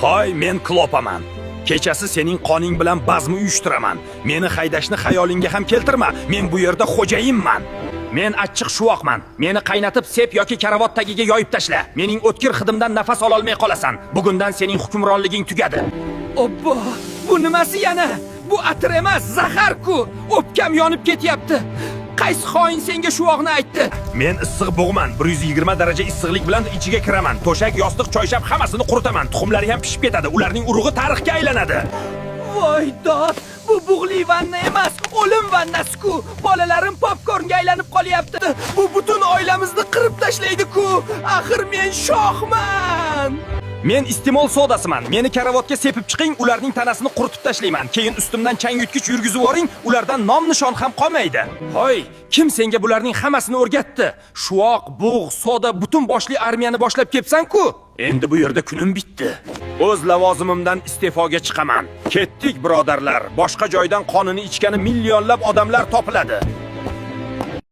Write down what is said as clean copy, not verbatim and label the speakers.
Speaker 1: Hoy, men Klopaman. Kechasi sening qoning bilan bazmi uyushtiraman. Meni haydashni xayolingga ham keltirma. Men bu yerda xo'jayinman. Men achchiq shuvoqman. Meni qaynatib sep yoki karavot tagiga yoyib tashla. Mening o'tkir hidimdan nafas ola olmay qolasan. Bugundan sening hukmronliging tugadi.
Speaker 2: Obbo, bu nimasi yana? Bu atir emas, zahar-ku. O'pkam yonib ketyapti. Qaysi xoin senga shuvoqni aytdi?
Speaker 1: Men issiq bug'man. 120 daraja issiqlik bilan ichiga kiraman. To'shak, yostiq, choyshab hammasini quritaman. Tuxumlari ham pishib ketadi. Ularning urug'i tarixga aylanadi.
Speaker 2: Voy dod, bu bug'li vanna emas, o'lim vannasi-ku. Bolalarim popkornga aylanib qolyapti. Bu butun oilamizni qirib tashlaydi-ku. Axir men shohman.
Speaker 1: Men iste'mol sodasiman. Meni karavotga sepib chiqing, ularning tanasini quritib tashlayman. Keyin ustimdan chang yutgich yurgizib yuboring, ulardan nom nishon ham qolmaydi. Hoy, kim senga bularning hammasini o'rgatdi? Shuvoq, bug', soda butun boshli armiyani boshlab kelibsan-ku. Endi bu yerda kunim bitdi. O'z lavozimimdan iste'foga chiqaman. Ketdik, birodarlar. Boshqa joydan qonini ichgani millionlab odamlar topiladi.